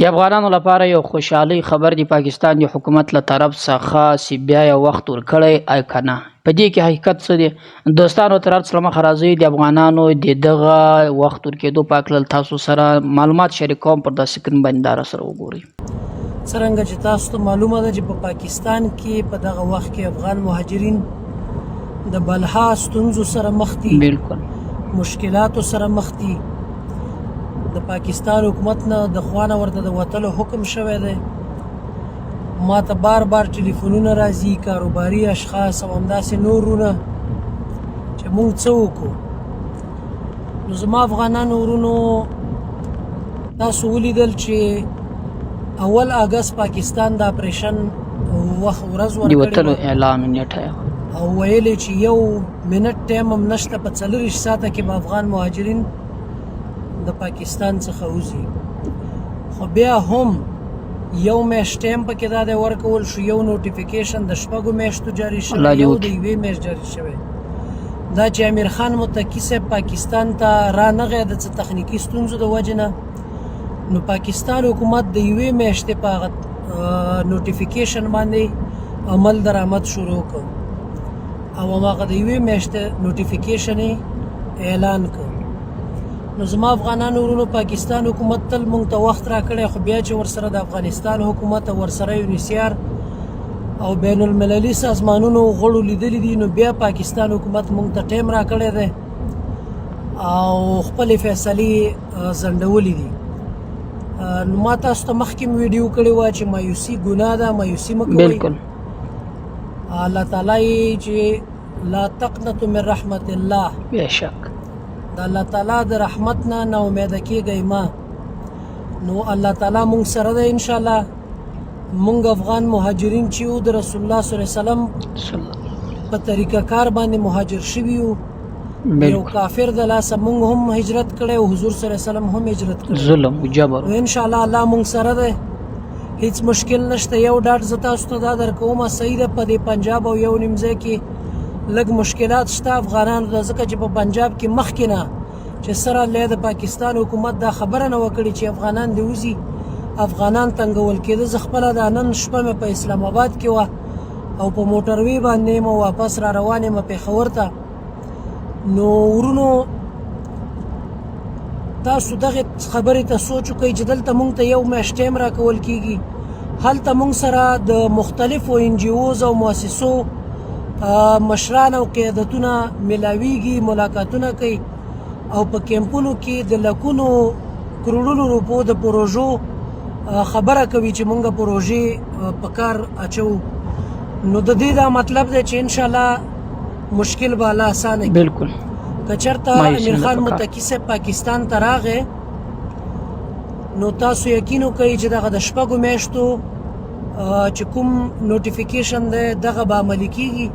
د افغانانو لپاره یو خوشحالي خبر دی پاکستان د حکومت له طرف څخه چې بیا یو وخت ورکړی ای که نه. په دې کې حقیقت څه دی؟ دوستانو تر هر څه له مخه راځئ د افغانانو د دغه وخت ورکېدو په هکله تاسو سره معلومات شریکوم. پر داسې سکرین باندې دا راسره وګورئ. څرنګه چې تاسو ته معلومه ده چې په پاکستان کې په دغه وخت کې افغان مهاجرین د بلها ستونزو سره مخ دي، بالکل مشکلاتو سره مخ دي. د پاکستان حکومت نه د خوانه ورته د وتلو حکم شوی دی. ما ته بار بار ټلیفونونه راځي، کاروباري اشخاص او همداسې نورونه چې موږ څه وکړو. نو زما افغانانو ورونو، تاسو ولیدل چې اول اګست پاکستان د اپریشن ورځ د وتلو ورکړې اعلان نیټه او ویلې چې یو منټ ټایم هم نشته، په 40 ساعته کې به افغان مهاجرین د پاکستان څخه وځي. خو بیا هم یو میاشت ټایم پکې دا دی ورکول شو، یو نوټیفیکیشن د 6 میاشتو جاری شوی، یو د 1 میاشت جاری شوی. دا چې امیر خان متقي صاحب پاکستان ته رانغی د څه تخنیکي ستونزو د وجې نه، نو پاکستان حکومت د 1 میاشتې په هغه نوټیفیکیشن باندې عمل درآمد شروع کړ او هماغه د 1 میاشتې نوټیفیکیشن یې اعلان کړ. نو زما افغانانو ورونو، پاکستان حکومت تل مونږ ته وخت راکړی، خو بیا چې ورسره د افغانستان حکومت او ورسره یونیسیار او بین المللي سازمانونو غړو لیدلی دي، نو بیا پاکستان حکومت مونږ ته ټایم راکړی دی او خپلې فیصلې ځنډولې دي. نو ما تاسو ته مخکې ویډیو کړې وه چې مایوسي ګناه ده، مایوسي مه کوئ. بالکل الله تعالی یې چې لا تقنطوا من رحمت الله، بېشک د الله تعالی د رحمت نه نا امیده کېږئ ما. نو الله تعالی مونږ سره ده انشاءالله. مونږ افغان مهاجرین چې یو د رسول الله صلی الله علیه وسلم په طریقه کار باندې مهاجر شوي یو. یو کافر د لاسه مونږ هم هجرت کړی او حضور صلی الله علیه وسلم هم هجرت کړی، ظلم و جبر. نو انشاءالله الله مونږ سره ده، هیڅ مشکل نشته. یو ډاډ زه تاسو ته دا درکوم، صحیح ده په دې پنجاب او یو نیم ځای کې لږ مشکلات شته افغانانو ته، ځکه چې په پنجاب کې مخکې نه چې سره لی د پاکستان حکومت دا خبره نه وکړي چې افغانان دې وځي، افغانان تنګول کېده. زه خپله دا نن شپه مې په اسلام آباد کې وه او په موټروي باندې یم واپس را روان یم پېښور ته. نو ورونو، تاسو دغې خبرې ته سوچ وکئ چې دلته مونږ ته یو میاشت ټایم راکول کېږي، هلته مونږ سره د مختلفو NGOs او مؤسسو مشران او قیادتونه ملاویږي، ملاقاتونه کوي او په کیمپونو کې د لکونو کروڑونو روپو د پروژو خبره کوي چې مونږ پروژې په کار اچو. نو د دې دا مطلب دی چې انشاءالله مشکل به الله اسانه کړي. بالکل که چېرته امیر خان متقي صاحب پاکستان ته راغی، نو تاسو یقین وکئ چې دغه د 6 میاشتو چې کوم نوټیفیکیشن دی دغه به عملي کېږي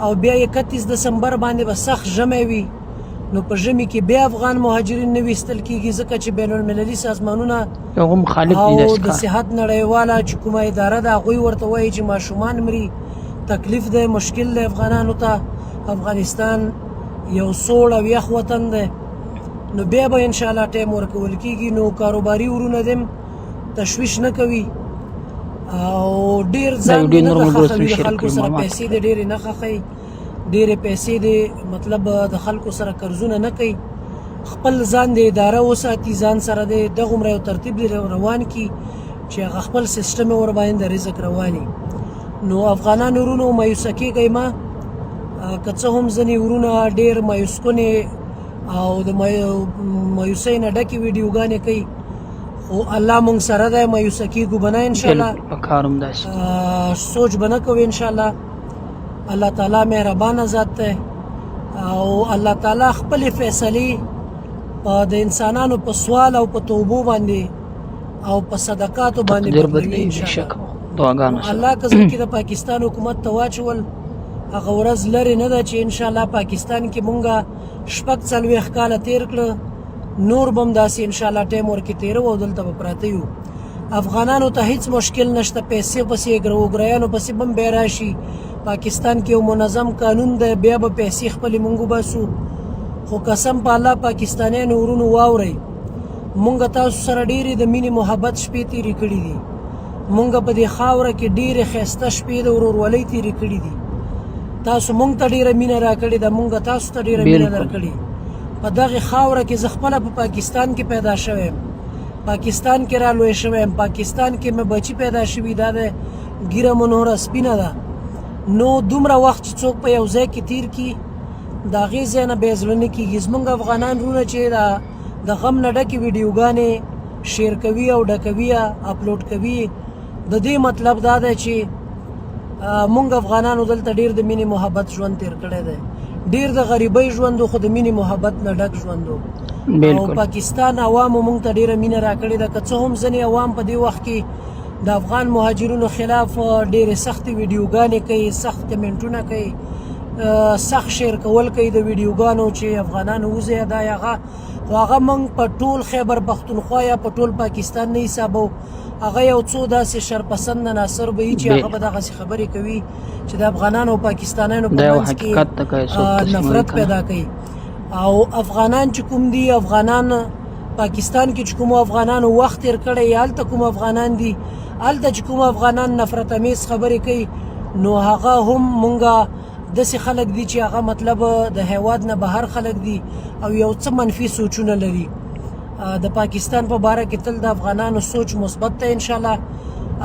او بیا 31 دسمبر باندې به سخت ژمی وي. نو په ژمي کې بیا افغان مهاجرین نه ویستل کېږي، ځکه چې بین المللي سازمانونه هغه مخالف دي او د صحت نړیواله چې کومه اداره ده هغوی ورته وایي چې ماشومان مري، تکلیف دی، مشکل دی افغانانو ته. افغانستان یو سوړ او یخ وطن دی. نو بیا به انشاءالله ټایم ورکول کېږي. نو کاروباري ورونه دې تشویش نه کوي او ډېر ځان دې نه خوښوي، د خلکو سره پیسې دې ډېرې نه خوښوي، ډېرې پیسې دې مطلب د خلکو سره قرضونه نه کوي. خپل ځان دې اداره وساتي، ځان سره دې دغومره یو ترتیب دې روان کړي چې هغه خپل سیسټم یې ورباندې د رزق رواني. نو افغانان ورونو، مایوسه کېږئ مه. که څه هم ځینې ورونه ډېر مایوس کونې او د مایوسۍ نه ډکې ویډیوګانې کوي، خو الله مونږ سره دی، مایوسه کېږو به نه انشاءالله، سوچ به نه کوو انشاءالله. الله تعالی مهربانه ذات دی او الله تعالی خپلې فیصلې د انسانانو په سوال او په توبو باندې او په صدقاتو باندې بدلوي انشاءالله. الله که زه کې د پاکستان حکومت ته واچول، هغه ورځ لرې نه ده چې انشاءالله پاکستان کې مونږه 40 کاله تیر کړه، نور به هم داسې انشاءالله ټایم ورکې تېروو او دلته به پراته یو. افغانانو ته هیڅ مشکل نشته، پیسې پسې وګریانو پسې به هم بیا راشي. پاکستان کې یو منظم قانون دی، بیا به پیسې خپلې مونږ وباسو. خو قسم په الله پاکستانیانو ورونو واورئ، مونږ تاسو سره ډېرې د مینې محبت شپې تېرې کړي دي. مونږ په دې خاوره کې ډېرې ښایسته شپې د ورورولۍ تېرې کړي دي. تاسو مونږ ته ډېره مینه راکړې ده، مونږ تاسو ته ډېره مینه درکړې. په دغې خاوره کې زه خپله په پاکستان کې پیدا شوی یم، پاکستان کې را لوی شوی یم، پاکستان کې مې بچي پیدا شوي، دا د ګیره مو نوره سپینه ده. نو دومره وخت چې څوک په یو ځای کې تیر کړي د هغې ځای نه بیا زړه نه کېږي. زموږ افغانان وروڼه چې د غم نه ډکې ویډیوګانې شیر کوي او ډکوي اپلوډ کوي، د دې مطلب دا دی چې مونږ افغانانو دلته ډېر د مینې محبت ژوند تیر کړی دی، ډېر د غریبۍ ژوند خو د مینې محبت نه ډک ژوند و. او پاکستان عوامو مونږ ته ډېره مینه راکړې ده. که څه هم ځینې عوام په دې وخت کې د افغان مهاجرینو خلاف ډېرې سختې ویډیوګانې کوي، سخت کمنټونه کوي، سخت شیر کول کوي د ویډیوګانو چې افغانانو وځي دا هغه، خو هغه موږ په ټول خیبر پښتونخوا یا په ټول پاکستان نه حسابو. هغه یو څو داسې شرپسند ناصر به وي چې هغه به دغسې خبرې کوي چې د افغانانو او پاکستانیانو په منځ کې نفرت پیدا کوي. او افغانان چې کوم دي، افغانان پاکستان کې چې کوم افغانانو وخت تیر کړی، هلته کوم افغانان دي، هلته چې کوم افغانان نفرت امیز خبرې کوي، نو هغه هم مونږه داسې خلک دي چې هغه مطلب د هیواد نه بهر خلک دي او یو څه منفي سوچونه لري. د پاکستان په باره کې تل د افغانانو سوچ مثبت دی انشاءالله،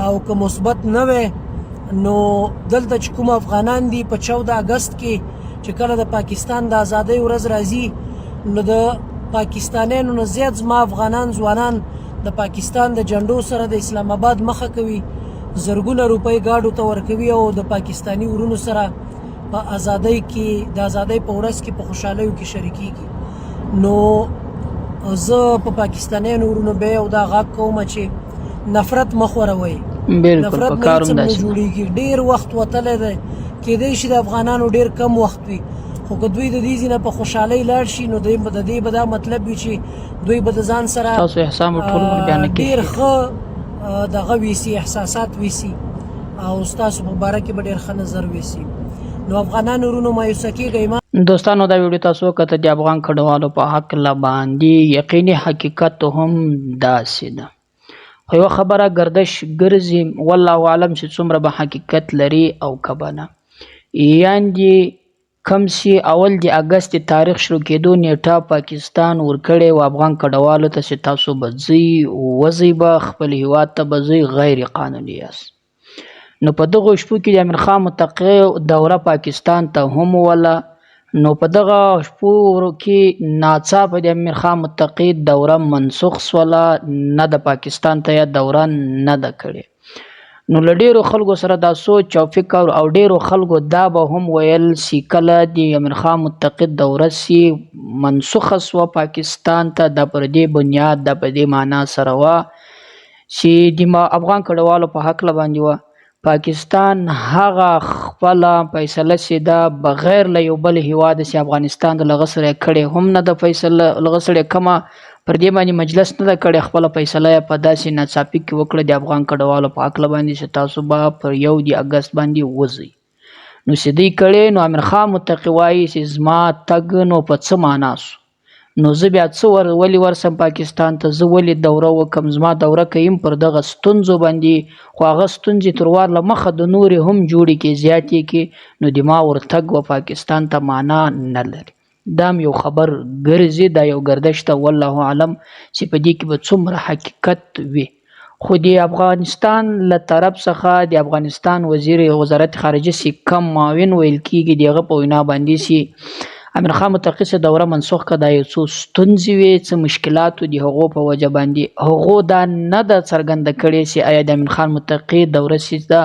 او که مثبت نه وی نو دلته چې کوم افغانان دي په 14 اګست کې چې کله د پاکستان د ازادۍ ورځ راځي، نو د پاکستانیانو نه زیات زما افغانان ځوانان د پاکستان د جنډو سره د اسلام آباد مخه کوي، زرګونه روپۍ ګاډو ته ورکوي او د پاکستاني ورونو سره په ازادۍ کې د ازادۍ په ورځ کې په خوشحالیو کې شریکېږي. نو زه په پاکستانیانو ورونو به یو دا غږ کوم چې نفرت مه خوروئ، نفرت نه هېڅ نه جوړېږي. ډېر وخت وتلی دی، کېدی شي د افغانانو ډېر کم وخت وي، خو که دوی د دې ځای نه په خوشحالۍ لاړ شي نو د دې به دا مطلب وي چې دوی به د ځان سره ډېر ښه دغه ویسي، احساسات ویسي او ستاسو په باره کې به ډېر ښه نظر ویسي. نو افغانانو ورونو مایوسه کېږئ مه. دوستانو دا ویډیو تاسو کته د افغان کډوالو په حق لا باندې یقیني حقیقت هم داسې ده، خو یو خبره گردش ګرځي، والله اعلم چې څومره به حقیقت لري او که نه. یعنې کم سي اول د اګست تاریخ شروع کېدو نیټه پاکستان ورکړې و افغان کډوالو ته چې تاسو به ځئ وځئ به خپل هیواد ته به ځئ غیر قانوني یاست. نو په دغو شپو کې د امیر خان متقي دوره پاکستان ته هم وله، نو په دغه شپو کې ناڅاپه د امیر خان متقي دوره منسوخ سوله، نه د پاکستان ته یا دوره نه ده کړې. نو له ډېرو خلکو سره دا سوچ او فکر او ډېرو خلکو دا به هم ویل چې کله د امیر خان متقي دوره سي منسوخه سوه پاکستان ته، دا پر دې بنیاد دا په دې معنا سره وه چې د افغان کډوالو په هکله باندې وه پاکستان هغه خپله فیصله چې ده بغیر له یو بل هیواده چې افغانستان د لغه سره یې کړې هم نه ده، فیصله لغه سره یې کمه پر دې باندې مجلس نه ده کړې، خپله فیصله یې په داسې ناڅاپي کې وکړه د افغان کډوالو په هکله باندې چې تاسو به پر 1 اګست باندې وځئ. نو چې دوی کړې، نو امیر خان متقي وایي چې زما تګ نو په څه معنا سو، نو زه بیا څه ولې ورسم پاکستان ته، زه ولې دوره وکم، زما دوره کوم پر دغه ستونزو باندې، خو هغه ستونزې تر وار له مخه د نورې هم جوړې کې زیاتې کې، نو د ما ورتګ و پاکستان ته معنا نه لري. دا یو خبر ګرځي، دا یو گردش ته والله اعلم چې په دې کې به څومره حقیقت وي. خو د افغانستان له طرف څخه د افغانستان وزارت خارجه چې کم معاون ویل کېږي د هغه په وینا باندې چې امیر خان متقي چې دوره منسوخ کړه، دا یو څو ستونزې وې، څه مشکلاتو د هغو په وجه باندې هغو دا نه ده څرګنده کړې چې آیا د امیر خان متقي دوره چې ده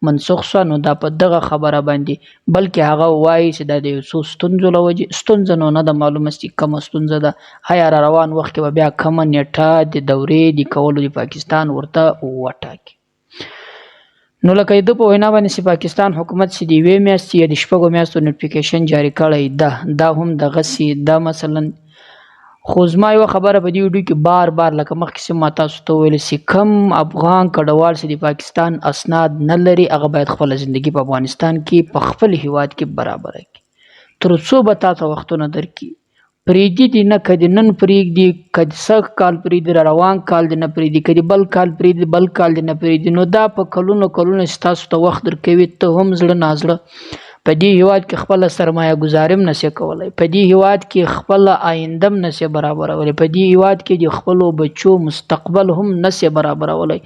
منسوخ شوه، نو دا په دغه خبره باندې، بلکې هغه وایي چې دا د یو څو ستونزو له وجې، ستونزه نو نه ده معلومه چې کومه ستونزه ده، آیا را روان وخت کې به بیا کومه نیټه د دورې د کولو د پاکستان ورته وټاکي. نو لکه د په وینا باندې چې پاکستان حکومت چې د 1 میاشتې یا د 6 میاشتو نوټیفیکیشن جاری کړی ده، دا هم دغسې ده مثلا. خو زما یوه خبره په دې ویډیو کې بار بار لکه مخکې چې ما تاسو ته وویل چې کم افغان کډوال چې د پاکستان اسناد نه لري، هغه باید خپله زندګي په افغانستان کې په خپل هیواد کې برابره کړي، تر څو به تا ته وختونه درکړي پریږدي دي نه که د نن پرېږدي که د سږ کال پرېږدي را روان کال دې نه پرېږدي که د بل کال پرېږدي بل کال دې نه پرېږدي نو دا په کلونو کلونو چې تاسو ته وخت درکوي ته هم زړه نازړه په دې هېواد کې خپله سرمایه ګزاري هم نشي کولی په دې هېواد کې خپله آینده هم نشي برابرولی په دې هېواد کې د خپلو بچو مستقبل هم نشي برابرولی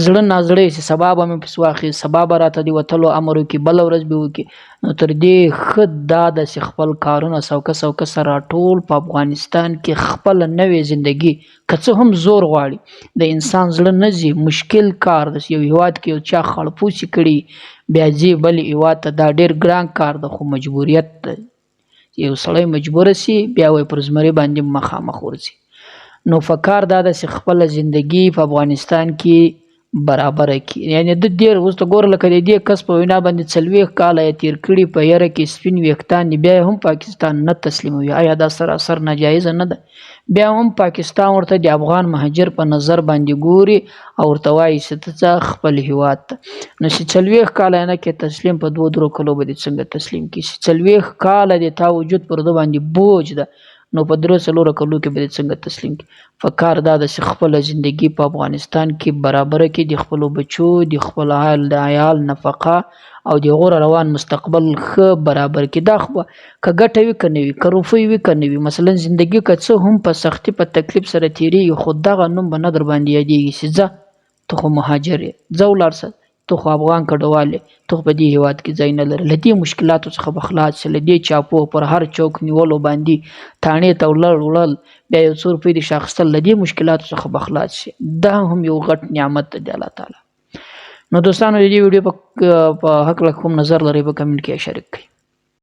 زړه نازړه چې سبا به مې پس واخلي سبا به راته د وتلو امر وکړي بله ورځ به وکړي نو تر دې ښه دا ده چې خپل کارونه سوکه سوکه سره ټول په افغانستان کې خپله نوې زندګي که څه هم زور غواړي د انسان زړه نه ځي مشکل کار ده یو هېواد کې یو چا خړپوسي کړي بیا ځي بل هېواد ته دا ډېر ګران کار ده خو مجبوریت ده یو سړی مجبوره سي بیا وایي پر زمري باندې مخامخ ورځي نو فکار دا ده چې خپله زندګي په افغانستان کې برابره کړي یعنې د ډېر اوس ته ګوره لکه د دې کس په وینا باندې 40 کاله یې تېر کړي په یره کې سپین ویښتان دي بیا هم پاکستان نه تسلیموي آیا دا سراسر ناجایزه نه ده بیا هم پاکستان ورته د افغان مهاجر په نظر باندې ګوري او ورته وایي چې ته ځه خپل هېواد ته نو چې 40 کاله نه کې تسلیم په 2-3 کلو به دې څنګه تسلیم کړي چې 40 کاله د تا وجود پر ده باندې بوج ده نو په 3-4 کلو کې به دې څنګه تسلیم کړي فکار دا ده چې خپله زندګي په افغانستان کې برابره کړي د خپلو بچو د خپل عیال نفقه او د هغو روان مستقبل ښه برابر کړي دا خو که ګټه وي که نه وي که روپۍ وي که نه وي مثلا زندګي که څه هم په سختي په تکلیف سره تېرېږي خو دغه نوم به نه در باندې یادېږي چې ځه ته خو مهاجر یې ځه ولاړ شه ته خو افغان کډوال یې ته خو په دې هېواد کې ځای نه لرې له دې مشکلاتو څخه به خلاص شې له دې چاپو پر هر چوک نیولو باندې تاڼې ته وړل بیا یو څو روپۍ دې اخیستل له دې مشکلاتو څخه به خلاص شې دا هم یو غټ نعمت دی د الله تعالی نو دوستانو د دې ویډیو په هکله کوم نظر لرئ په کمنټ کې شریک کړئ